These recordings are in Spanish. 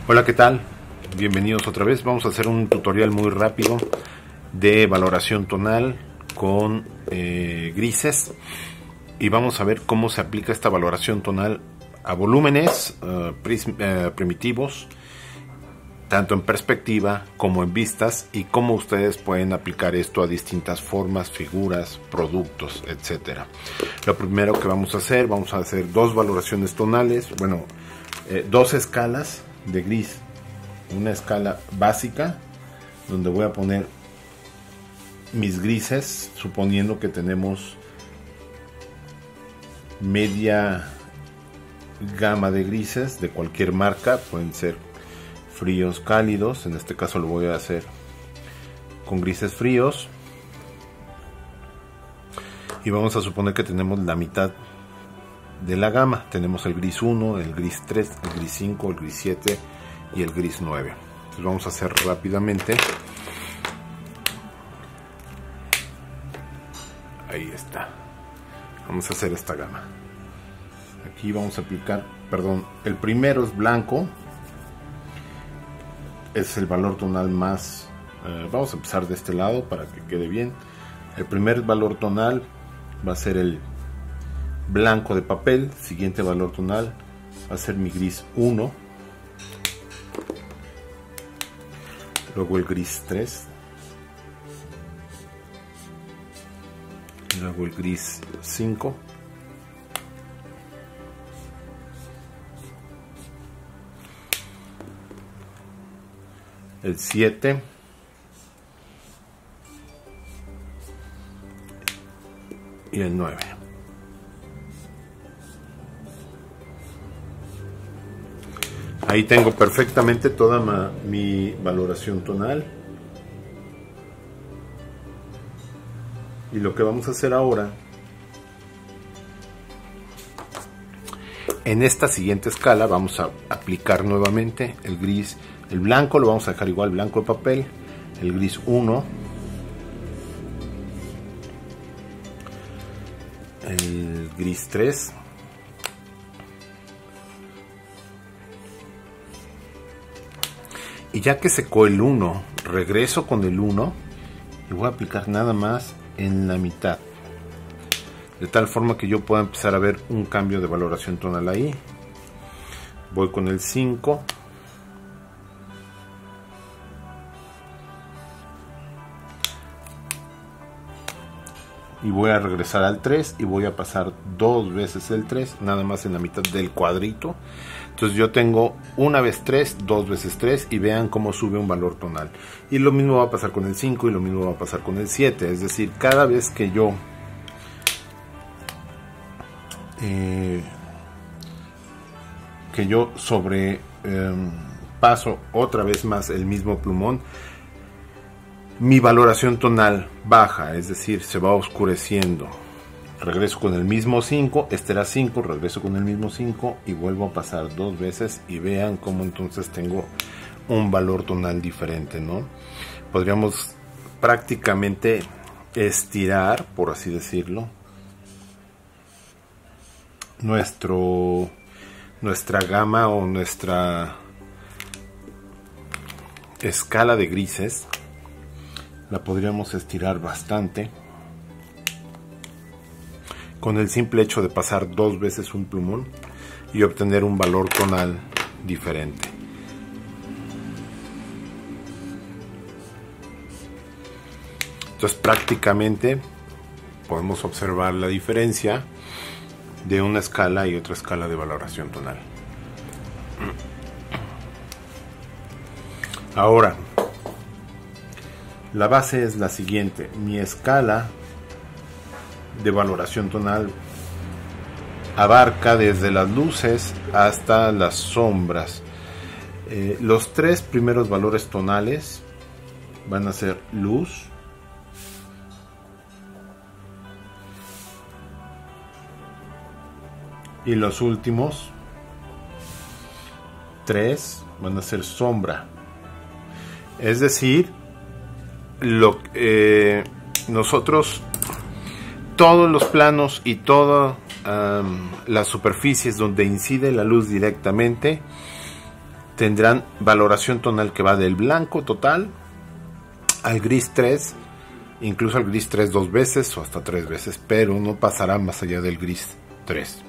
Hola, ¿qué tal? Bienvenidos otra vez. Vamos a hacer un tutorial muy rápido de valoración tonal con grises y vamos a ver cómo se aplica esta valoración tonal a volúmenes primitivos, tanto en perspectiva como en vistas, y cómo ustedes pueden aplicar esto a distintas formas, figuras, productos, etcétera. Lo primero que vamos a hacer dos valoraciones tonales, dos escalas de gris. Una escala básica donde voy a poner mis grises, suponiendo que tenemos media gama de grises de cualquier marca, pueden ser fríos, cálidos. En este caso lo voy a hacer con grises fríos, y vamos a suponer que tenemos la mitad de la gama. Tenemos el gris 1, el gris 3, el gris 5, el gris 7 y el gris 9. Entonces vamos a hacer rápidamente. Ahí está. Vamos a hacer esta gama. Aquí vamos a aplicar, el primero es blanco. Es el valor tonal más... vamos a empezar de este lado para que quede bien. El primer valor tonal va a ser el blanco de papel. Siguiente valor tonal va a ser mi gris 1, luego el gris 3, luego el gris 5, el 7, y el 9. Ahí tengo perfectamente toda mi valoración tonal. Y lo que vamos a hacer ahora, en esta siguiente escala, vamos a aplicar nuevamente el gris. El blanco lo vamos a dejar igual, blanco de papel. El gris 1, el gris 3, y ya que secó el 1, regreso con el 1 y voy a aplicar nada más en la mitad, de tal forma que yo pueda empezar a ver un cambio de valoración tonal ahí. Voy con el 5, y voy a regresar al 3 y voy a pasar dos veces el 3, nada más en la mitad del cuadrito. Entonces yo tengo una vez 3, dos veces 3, y vean cómo sube un valor tonal. Y lo mismo va a pasar con el 5 y lo mismo va a pasar con el 7. Es decir, cada vez que yo paso otra vez más el mismo plumón, mi valoración tonal baja, es decir, se va oscureciendo. Regreso con el mismo 5, este era 5, regreso con el mismo 5 y vuelvo a pasar dos veces, y vean cómo entonces tengo un valor tonal diferente, ¿no? Podríamos prácticamente estirar, por así decirlo, nuestra gama o nuestra escala de grises. La podríamos estirar bastante con el simple hecho de pasar dos veces un plumón y obtener un valor tonal diferente. Entonces prácticamente podemos observar la diferencia de una escala y otra escala de valoración tonal. Ahora, la base es la siguiente. Mi escala de valoración tonal abarca desde las luces hasta las sombras. Los tres primeros valores tonales van a ser luz, y los últimos tres van a ser sombra. Es decir, nosotros todos los planos y todas las superficies donde incide la luz directamente tendrán valoración tonal que va del blanco total al gris 3, incluso al gris 3 2 veces o hasta 3 veces, pero no pasará más allá del gris 3.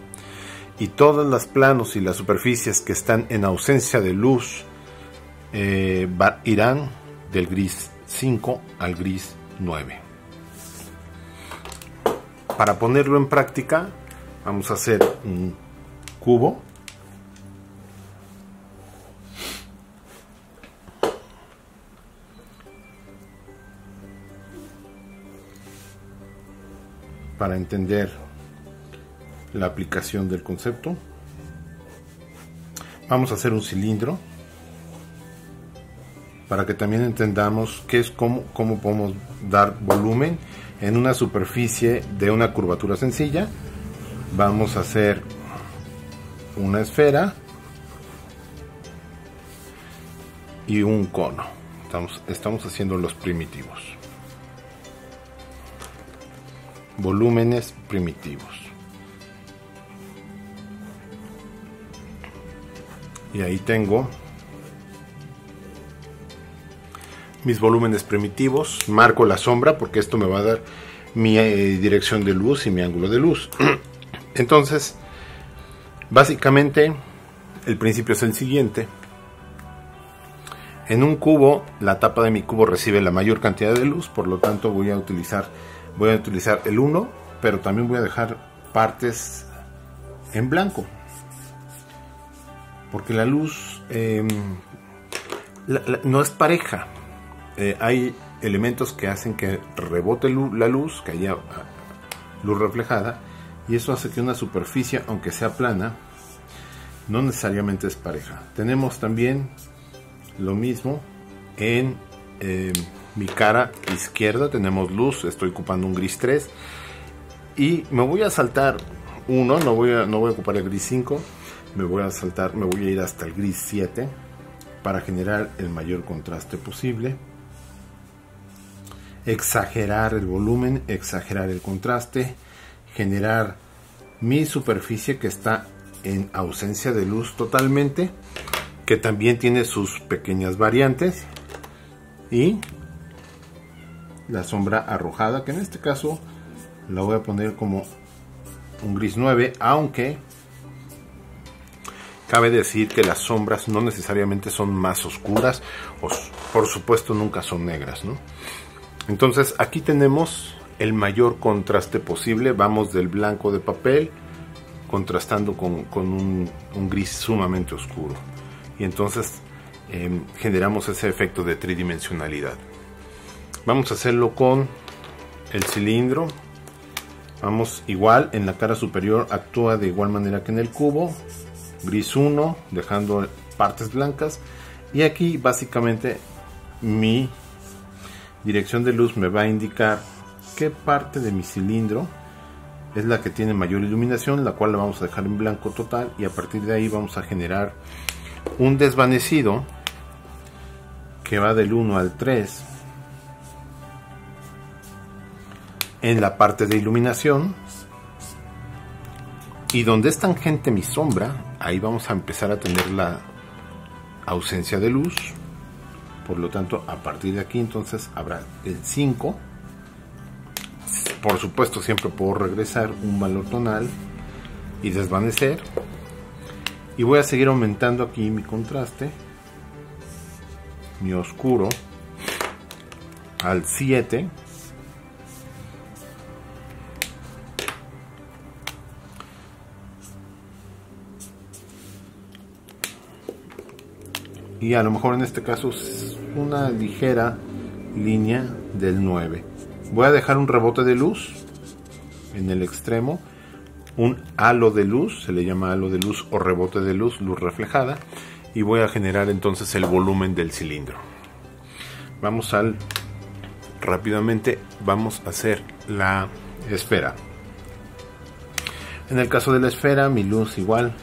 Y todas las planos y las superficies que están en ausencia de luz irán del gris 5 al gris 9. Para ponerlo en práctica, vamos a hacer un cubo. Para entender la aplicación del concepto, vamos a hacer un cilindro para que también entendamos qué es cómo podemos dar volumen en una superficie de una curvatura sencilla. Vamos a hacer una esfera y un cono. Estamos haciendo los primitivos, volúmenes primitivos. Y ahí tengo mis volúmenes primitivos. Marco la sombra porque esto me va a dar mi dirección de luz y mi ángulo de luz. Entonces, básicamente el principio es el siguiente. En un cubo, la tapa de mi cubo recibe la mayor cantidad de luz, por lo tanto voy a utilizar el 1, pero también voy a dejar partes en blanco, porque la luz no es pareja. Hay elementos que hacen que rebote la luz, que haya luz reflejada, y eso hace que una superficie, aunque sea plana, no necesariamente es pareja. Tenemos también lo mismo en mi cara izquierda. Tenemos luz, estoy ocupando un gris 3 y me voy a saltar uno, no voy a ocupar el gris 5, me voy a ir hasta el gris 7 para generar el mayor contraste posible, exagerar el volumen, exagerar el contraste, generar mi superficie que está en ausencia de luz totalmente, que también tiene sus pequeñas variantes, y la sombra arrojada, que en este caso la voy a poner como un gris 9, aunque cabe decir que las sombras no necesariamente son más oscuras, o por supuesto nunca son negras, ¿no? Entonces aquí tenemos el mayor contraste posible. Vamos del blanco de papel contrastando con un gris sumamente oscuro, y entonces generamos ese efecto de tridimensionalidad. Vamos a hacerlo con el cilindro. Vamos igual, en la cara superior actúa de igual manera que en el cubo, gris 1, dejando partes blancas, y aquí básicamente mi dirección de luz me va a indicar qué parte de mi cilindro es la que tiene mayor iluminación, la cual la vamos a dejar en blanco total, y a partir de ahí vamos a generar un desvanecido que va del 1 al 3 en la parte de iluminación, y donde es tangente mi sombra, ahí vamos a empezar a tener la ausencia de luz. Por lo tanto, a partir de aquí entonces habrá el 5. Por supuesto, siempre puedo regresar un valor tonal y desvanecer, y voy a seguir aumentando aquí mi contraste, mi oscuro, al 7, y a lo mejor en este caso es una ligera línea del 9. Voy a dejar un rebote de luz en el extremo, un halo de luz, se le llama halo de luz o rebote de luz, luz reflejada, y voy a generar entonces el volumen del cilindro. Rápidamente vamos a hacer la esfera. En el caso de la esfera, mi luz igual,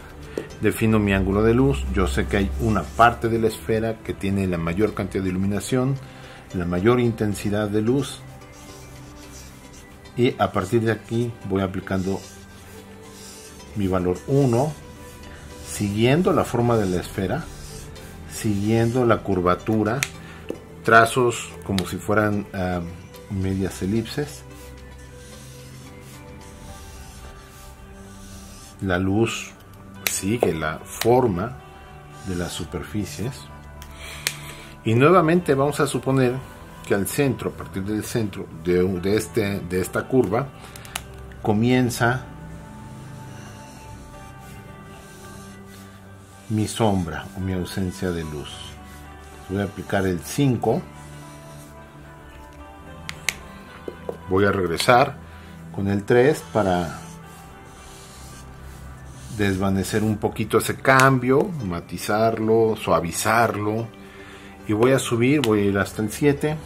defino mi ángulo de luz. Yo sé que hay una parte de la esfera que tiene la mayor cantidad de iluminación, la mayor intensidad de luz, y a partir de aquí voy aplicando mi valor 1, siguiendo la forma de la esfera, siguiendo la curvatura, trazos como si fueran medias elipses. La luz sigue la forma de las superficies. Y nuevamente vamos a suponer que al centro, a partir del centro de esta curva, comienza mi sombra o mi ausencia de luz. Voy a aplicar el 5. Voy a regresar con el 3 para desvanecer un poquito ese cambio, matizarlo, suavizarlo. Y voy a subir, voy a ir hasta el 7.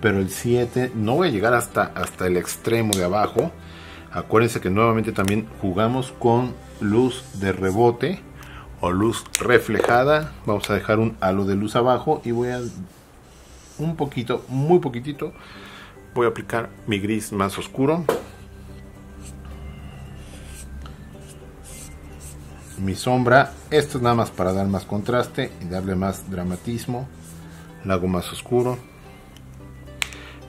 Pero el 7 no voy a llegar hasta el extremo de abajo. Acuérdense que nuevamente también jugamos con luz de rebote o luz reflejada. Vamos a dejar un halo de luz abajo y voy a un poquito, muy poquitito, voy a aplicar mi gris más oscuro, mi sombra. Esto es nada más para dar más contraste y darle más dramatismo. Lo hago más oscuro,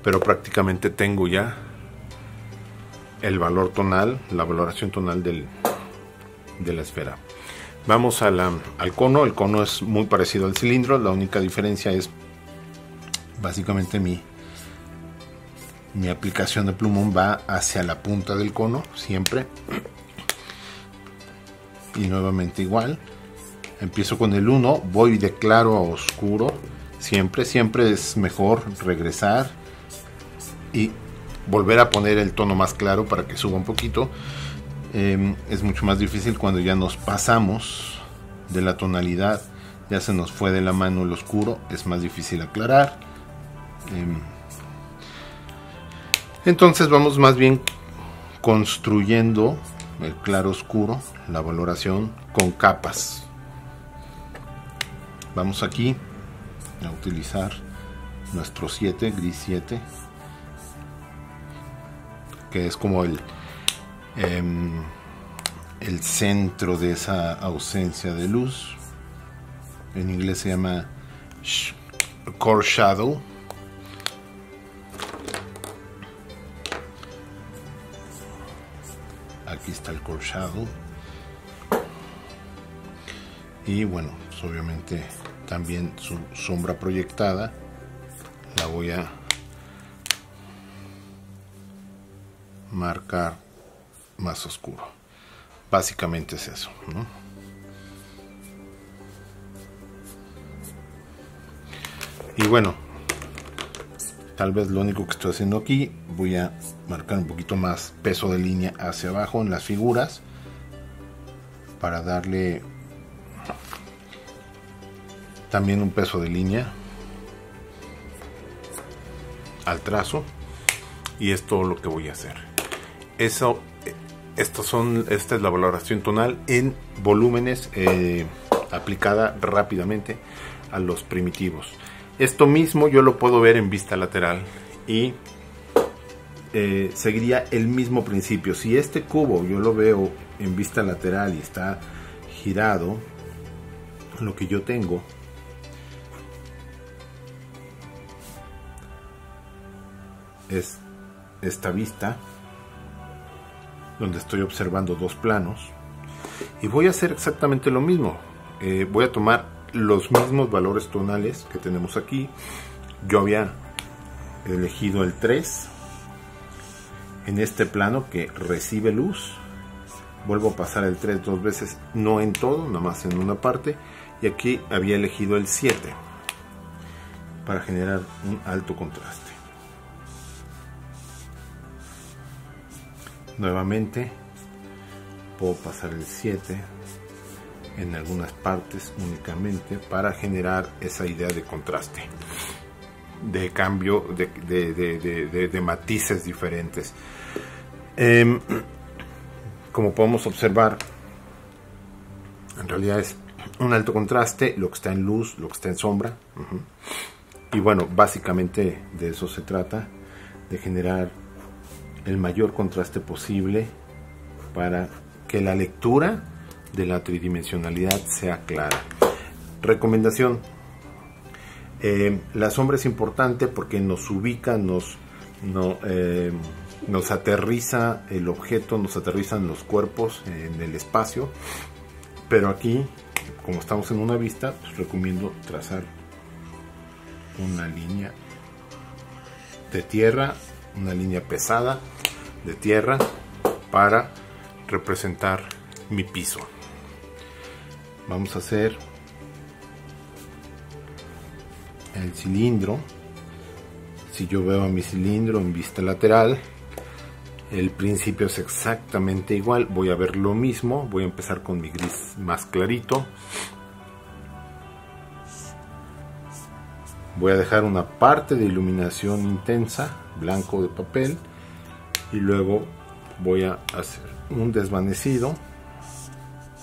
pero prácticamente tengo ya el valor tonal, la valoración tonal de la esfera. Vamos al cono. El cono es muy parecido al cilindro, la única diferencia es básicamente mi aplicación de plumón va hacia la punta del cono siempre. Y nuevamente igual, empiezo con el 1, voy de claro a oscuro, siempre es mejor regresar y volver a poner el tono más claro para que suba un poquito. Es mucho más difícil cuando ya nos pasamos de la tonalidad, ya se nos fue de la mano el oscuro, es más difícil aclarar. Entonces vamos más bien construyendo el claro oscuro, la valoración con capas. Vamos aquí a utilizar nuestro 7, gris 7, que es como el centro de esa ausencia de luz. En inglés se llama core shadow. Aquí está el core shadow. Y bueno, pues obviamente también su sombra proyectada la voy a marcar más oscuro. Básicamente es eso, ¿no? Y bueno, tal vez lo único que estoy haciendo aquí, voy a marcar un poquito más peso de línea hacia abajo en las figuras para darle también un peso de línea al trazo. Y es todo lo que voy a hacer. Esta es la valoración tonal en volúmenes aplicada rápidamente a los primitivos. Esto mismo yo lo puedo ver en vista lateral y seguiría el mismo principio. Si este cubo yo lo veo en vista lateral y está girado, lo que yo tengo es esta vista donde estoy observando dos planos, y voy a hacer exactamente lo mismo. Voy a tomar los mismos valores tonales que tenemos aquí. Yo había elegido el 3 en este plano que recibe luz. Vuelvo a pasar el 3 dos veces, no en todo, nada más en una parte, y aquí había elegido el 7 para generar un alto contraste. Nuevamente puedo pasar el 7 en algunas partes únicamente para generar esa idea de contraste, de cambio, de matices diferentes. Como podemos observar, en realidad es un alto contraste, lo que está en luz, lo que está en sombra. Y bueno, básicamente de eso se trata, de generar el mayor contraste posible para que la lectura de la tridimensionalidad sea clara. Recomendación: la sombra es importante porque nos ubica, nos aterriza el objeto, nos aterrizan los cuerpos en el espacio, pero aquí, como estamos en una vista, pues recomiendo trazar una línea de tierra, una línea pesada de tierra para representar mi piso. Vamos a hacer el cilindro. Si yo veo a mi cilindro en vista lateral, el principio es exactamente igual. Voy a ver lo mismo. Voy a empezar con mi gris más clarito. Voy a dejar una parte de iluminación intensa, blanco de papel, y luego voy a hacer un desvanecido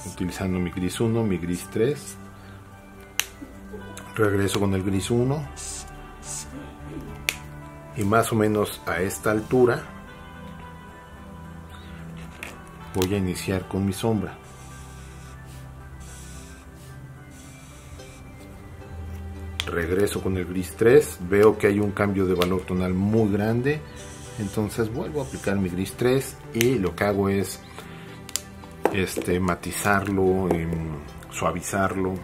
utilizando mi gris 1, mi gris 3. Regreso con el gris 1 y más o menos a esta altura voy a iniciar con mi sombra. Regreso con el gris 3, veo que hay un cambio de valor tonal muy grande, entonces vuelvo a aplicar mi gris 3 y lo que hago es matizarlo, suavizarlo.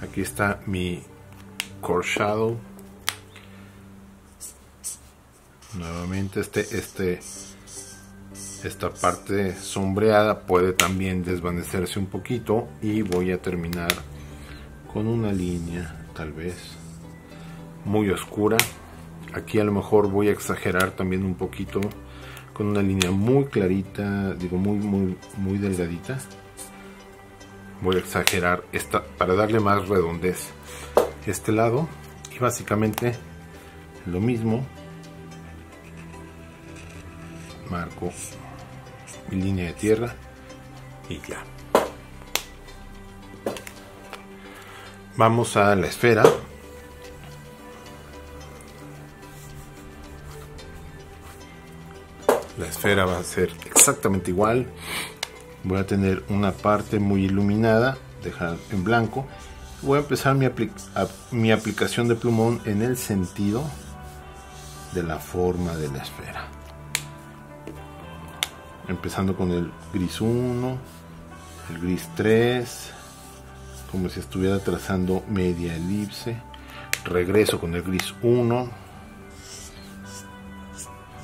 Aquí está mi Core Shadow. Nuevamente esta parte sombreada puede también desvanecerse un poquito, y voy a terminar con una línea tal vez muy oscura. Aquí a lo mejor voy a exagerar también un poquito con una línea muy clarita, digo muy delgadita. Voy a exagerar esta para darle más redondez este lado, y básicamente lo mismo. Marco mi línea de tierra y ya. Vamos a la esfera. La esfera va a ser exactamente igual. Voy a tener una parte muy iluminada, dejar en blanco. Voy a empezar mi aplicación de plumón en el sentido de la forma de la esfera. Empezando con el gris 1, el gris 3, como si estuviera trazando media elipse. Regreso con el gris 1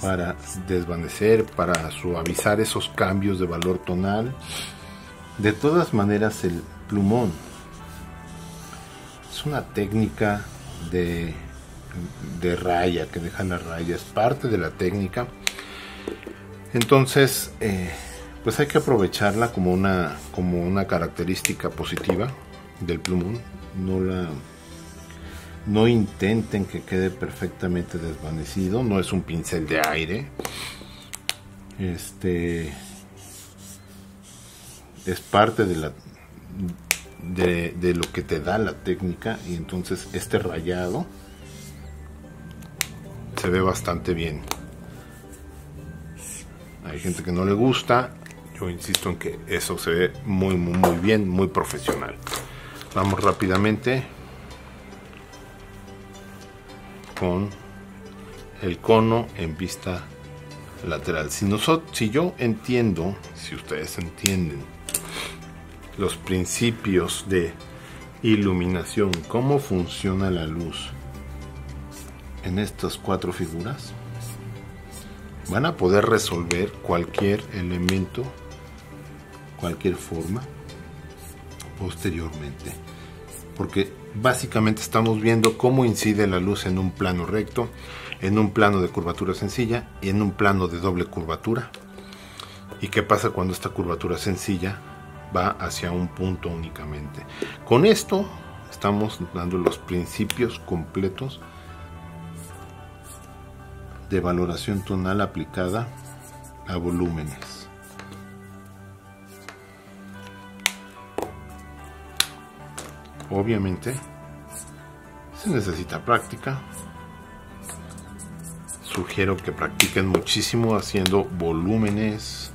para desvanecer, para suavizar esos cambios de valor tonal. De todas maneras, el plumón es una técnica de raya, que deja la raya, es parte de la técnica. Entonces, pues hay que aprovecharla como una característica positiva del plumón. No intenten que quede perfectamente desvanecido, no es un pincel de aire. Es parte de lo que te da la técnica, y entonces este rayado se ve bastante bien. Hay gente que no le gusta, yo insisto en que eso se ve muy bien, muy profesional. Vamos rápidamente con el cono en vista lateral. Si yo entiendo, si ustedes entienden los principios de iluminación, cómo funciona la luz en estas 4 figuras, van a poder resolver cualquier elemento, cualquier forma posteriormente, porque básicamente estamos viendo cómo incide la luz en un plano recto, en un plano de curvatura sencilla y en un plano de doble curvatura, y qué pasa cuando esta curvatura sencilla va hacia un punto únicamente. Con esto estamos dando los principios completos de valoración tonal aplicada a volúmenes. Obviamente se necesita práctica. Sugiero que practiquen muchísimo haciendo volúmenes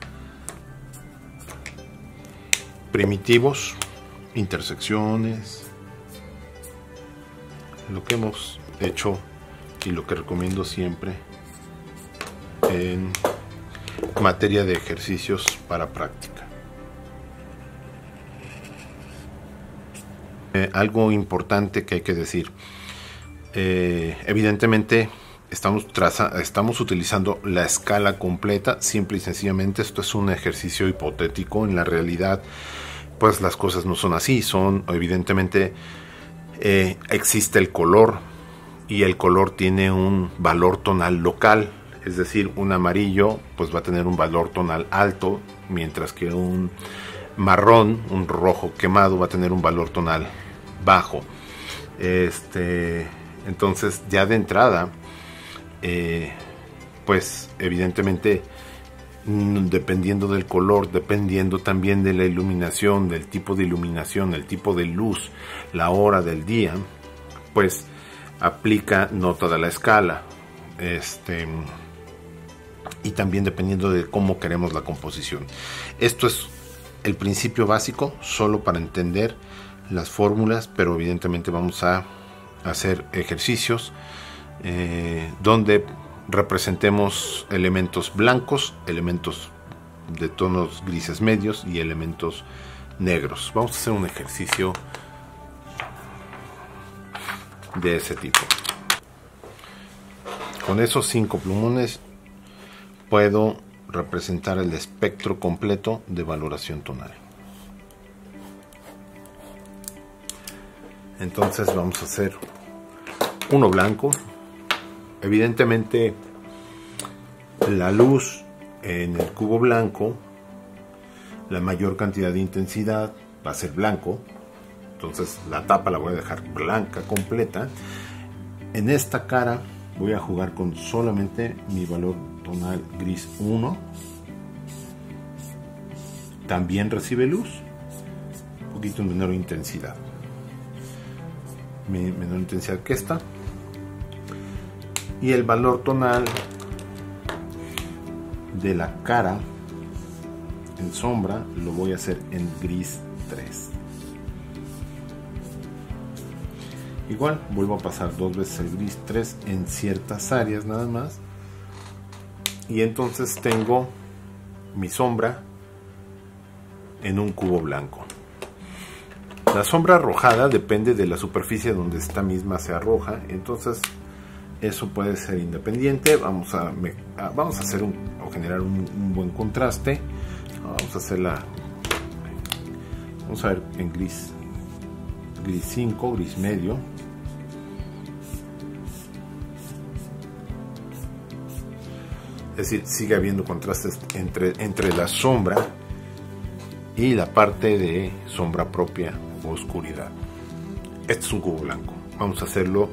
primitivos, intersecciones, lo que hemos hecho y lo que recomiendo siempre en materia de ejercicios para práctica. Algo importante que hay que decir, evidentemente estamos utilizando la escala completa, simple y sencillamente esto es un ejercicio hipotético. En la realidad pues las cosas no son así, son evidentemente existe el color y el color tiene un valor tonal local, es decir, un amarillo pues va a tener un valor tonal alto, mientras que un marrón, un rojo quemado, va a tener un valor tonal bajo. Entonces ya de entrada pues evidentemente dependiendo del color, dependiendo también de la iluminación, del tipo de iluminación, el tipo de luz, la hora del día, pues aplica no toda la escala, y también dependiendo de cómo queremos la composición. Esto es el principio básico, solo para entender las fórmulas, pero evidentemente vamos a hacer ejercicios donde representemos elementos blancos, elementos de tonos grises medios y elementos negros. Vamos a hacer un ejercicio de ese tipo. Con esos 5 plumones puedo representar el espectro completo de valoración tonal. Entonces vamos a hacer uno blanco. Evidentemente la luz en el cubo blanco, la mayor cantidad de intensidad va a ser blanco, entonces la tapa la voy a dejar blanca completa. En esta cara voy a jugar con solamente mi valor tonal gris 1, también recibe luz, un poquito menor intensidad, menor intensidad que esta. Y el valor tonal de la cara en sombra lo voy a hacer en gris 3. Igual vuelvo a pasar 2 veces el gris 3 en ciertas áreas nada más. Y entonces tengo mi sombra en un cubo blanco. La sombra arrojada depende de la superficie donde esta misma se arroja. Entonces eso puede ser independiente. Vamos a hacer o generar un buen contraste. Vamos a hacerla, vamos a ver en gris 5, gris medio. Es decir, sigue habiendo contrastes entre la sombra y la parte de sombra propia o oscuridad. Este es un cubo blanco. Vamos a hacerlo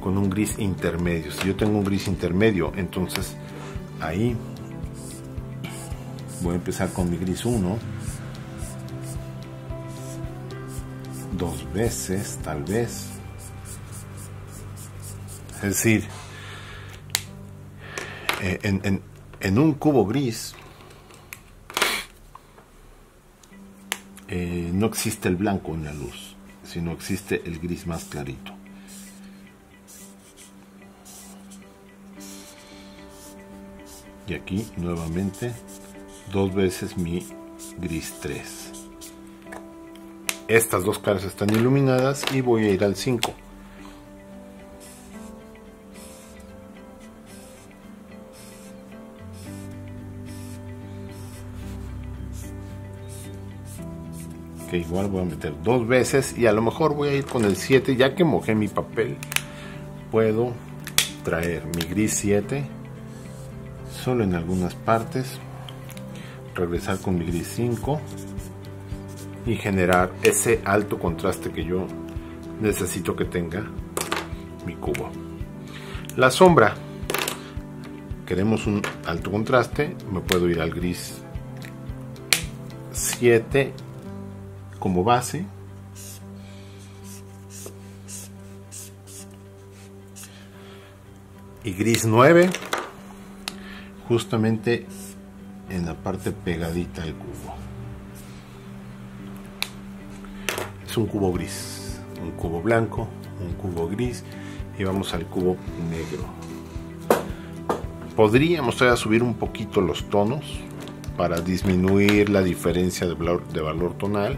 con un gris intermedio. Si yo tengo un gris intermedio, entonces ahí voy a empezar con mi gris 1, 2 veces tal vez. Es decir, en un cubo gris no existe el blanco en la luz, sino existe el gris más clarito. Y aquí nuevamente 2 veces mi gris 3. Estas dos caras están iluminadas y voy a ir al 5. Que igual voy a meter 2 veces y a lo mejor voy a ir con el 7. Ya que mojé mi papel, puedo traer mi gris 7 solo en algunas partes, regresar con mi gris 5 y generar ese alto contraste que yo necesito que tenga mi cubo. La sombra, queremos un alto contraste, me puedo ir al gris 7 como base, y gris 9 justamente en la parte pegadita al cubo. es un cubo gris, un cubo blanco, un cubo gris, y vamos al cubo negro. Podríamos todavía subir un poquito los tonos para disminuir la diferencia de valor tonal.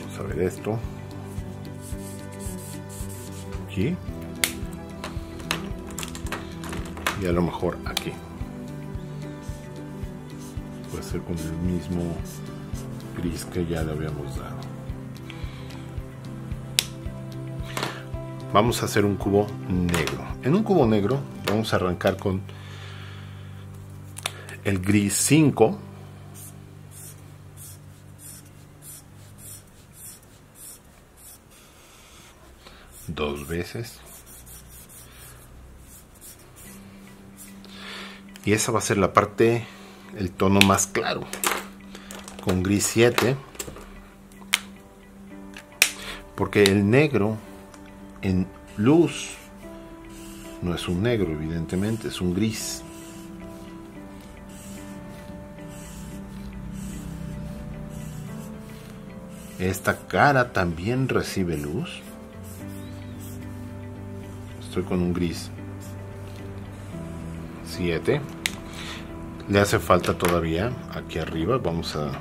Vamos a ver esto aquí y a lo mejor aquí. Puede ser con el mismo gris que ya le habíamos dado. Vamos a hacer un cubo negro. En un cubo negro vamos a arrancar con el gris 5. Dos veces. Y esa va a ser la parte, el tono más claro. Con gris 7. Porque el negro en luz no es un negro, evidentemente, es un gris. Esta cara también recibe luz. Estoy con un gris 7. Le hace falta todavía aquí arriba. Vamos a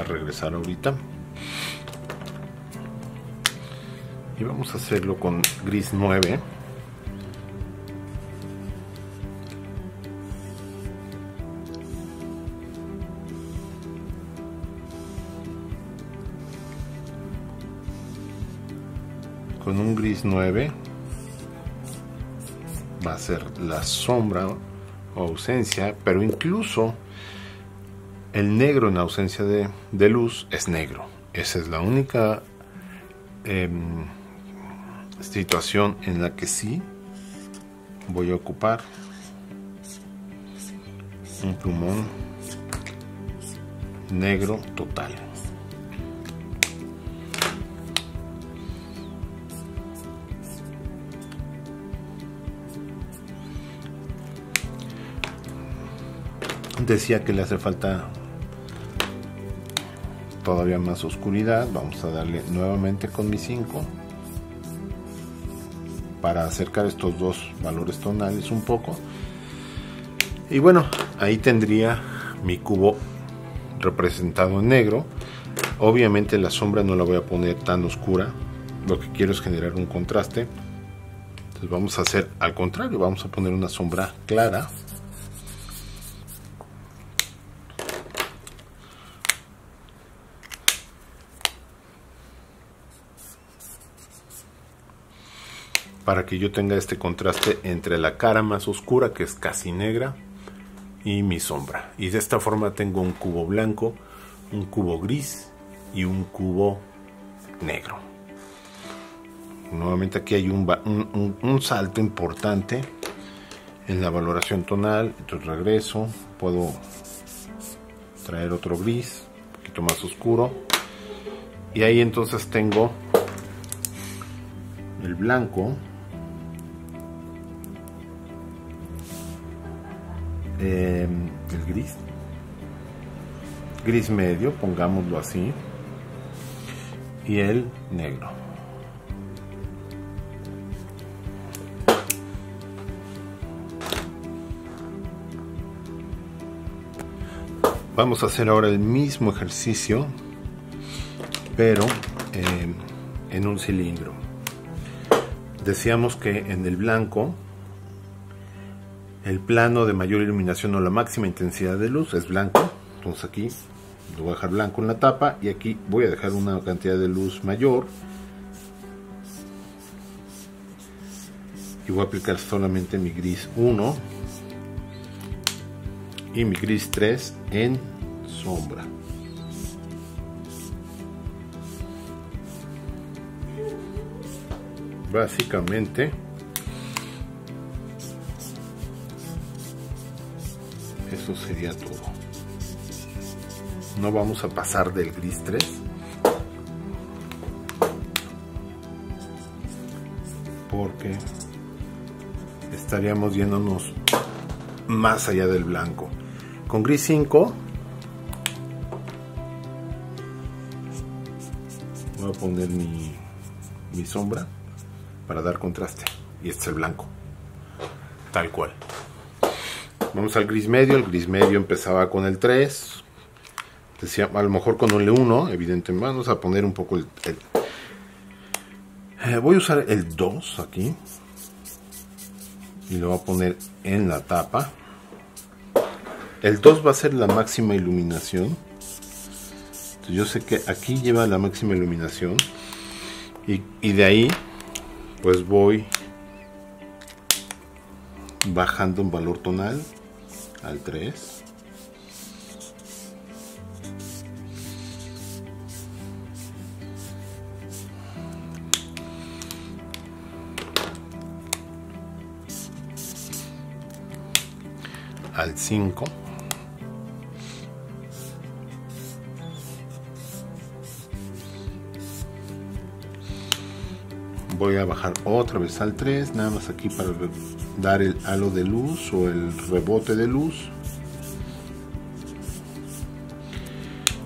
regresar ahorita. Y vamos a hacerlo con gris 9. Con un gris 9 va a ser la sombra o ausencia, pero incluso el negro en ausencia de luz es negro. Esa es la única situación en la que sí voy a ocupar un plumón negro total. Decía que le hace falta todavía más oscuridad. Vamos a darle nuevamente con mi 5 para acercar estos dos valores tonales un poco. Y bueno, ahí tendría mi cubo representado en negro. Obviamente la sombra no la voy a poner tan oscura, lo que quiero es generar un contraste. Entonces vamos a hacer al contrario, vamos a poner una sombra clara. Para que yo tenga este contraste entre la cara más oscura, que es casi negra, y mi sombra. Y de esta forma tengo un cubo blanco, un cubo gris y un cubo negro. Nuevamente aquí hay un salto importante en la valoración tonal. Entonces regreso, puedo traer otro gris, un poquito más oscuro. Y ahí entonces tengo el blanco. El gris medio, pongámoslo así, y el negro. Vamos a hacer ahora el mismo ejercicio, pero en un cilindro. Decíamos que en el blanco el plano de mayor iluminación o la máxima intensidad de luz es blanco. Entonces aquí lo voy a dejar blanco en la tapa y aquí voy a dejar una cantidad de luz mayor y voy a aplicar solamente mi gris 1 y mi gris 3 en sombra. Básicamente eso sería todo. No vamos a pasar del gris 3 porque estaríamos yéndonos más allá del blanco. Con gris 5 Voy a poner mi sombra para dar contraste, y este es el blanco, tal cual. Vamos al gris medio. El gris medio empezaba con el 3, decía, a lo mejor con el 1, evidentemente. Vamos a poner un poco voy a usar el 2 aquí y lo voy a poner en la tapa. El 2 va a ser la máxima iluminación. Entonces yo sé que aquí lleva la máxima iluminación, y de ahí pues voy bajando en valor tonal al 3. Al 5. Voy a bajar otra vez al 3, nada más aquí para dar el halo de luz o el rebote de luz.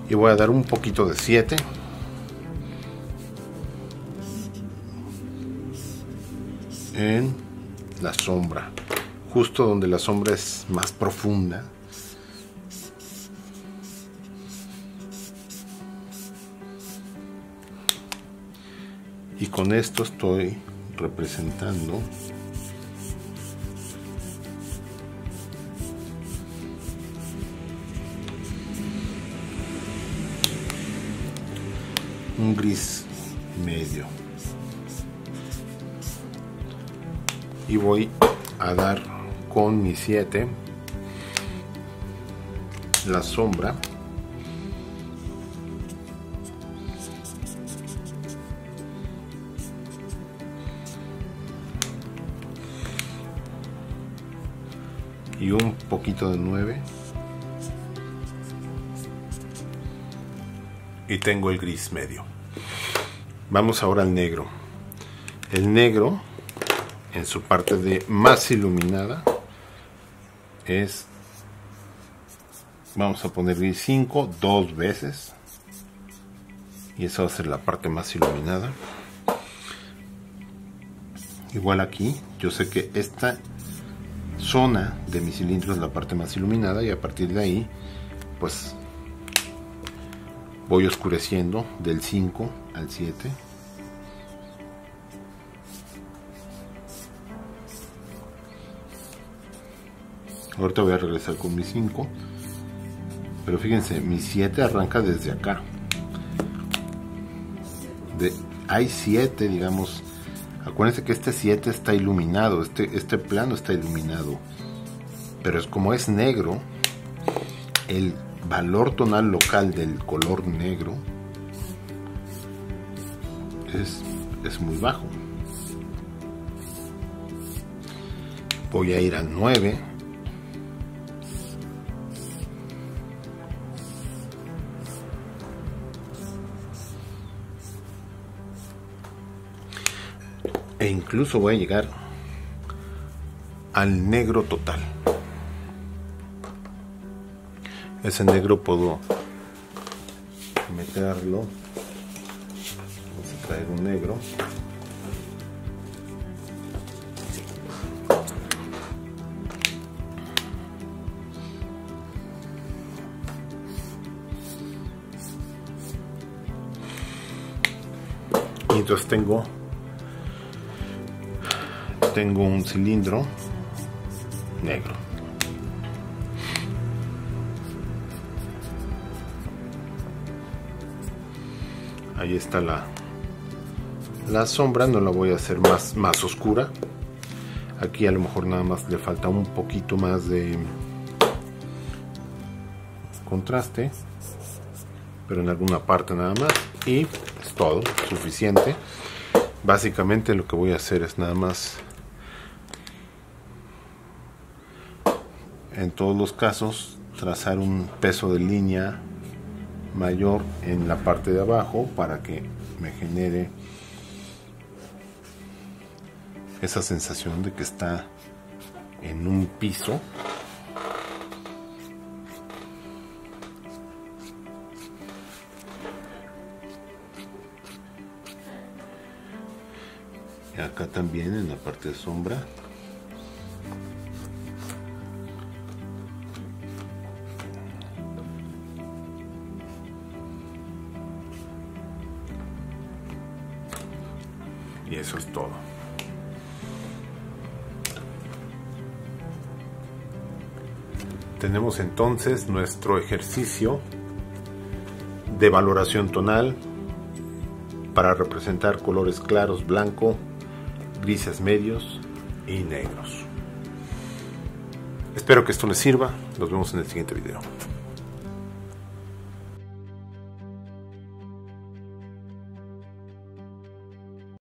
Y voy a dar un poquito de 7. En la sombra, justo donde la sombra es más profunda. Y con esto estoy representando un gris medio. Y voy a dar con mi 7 la sombra. Y un poquito de 9. Y tengo el gris medio. Vamos ahora al negro. El negro, en su parte de más iluminada, es, vamos a poner gris 5 2 veces, y esa va a ser la parte más iluminada. Igual aquí, yo sé que esta zona de mi cilindro es la parte más iluminada, y a partir de ahí pues voy oscureciendo del 5 al 7. Ahorita voy a regresar con mi 5, pero fíjense, mi 7 arranca desde acá. Hay 7, digamos. Acuérdense que este 7 está iluminado, este plano está iluminado, pero es como es negro, el valor tonal local del color negro es muy bajo. Voy a ir al 9. E incluso voy a llegar al negro total. Ese negro puedo meterlo. Vamos a traer un negro. Y entonces tengo un cilindro negro. Ahí está la sombra. No la voy a hacer más oscura. Aquí a lo mejor nada más le falta un poquito más de contraste, pero en alguna parte nada más, y es todo, suficiente. Básicamente lo que voy a hacer es nada más, en todos los casos, trazar un peso de línea mayor en la parte de abajo para que me genere esa sensación de que está en un piso. Acá también en la parte de sombra. Y eso es todo. Tenemos entonces nuestro ejercicio de valoración tonal para representar colores claros, blanco, grises medios y negros. Espero que esto les sirva. Nos vemos en el siguiente video.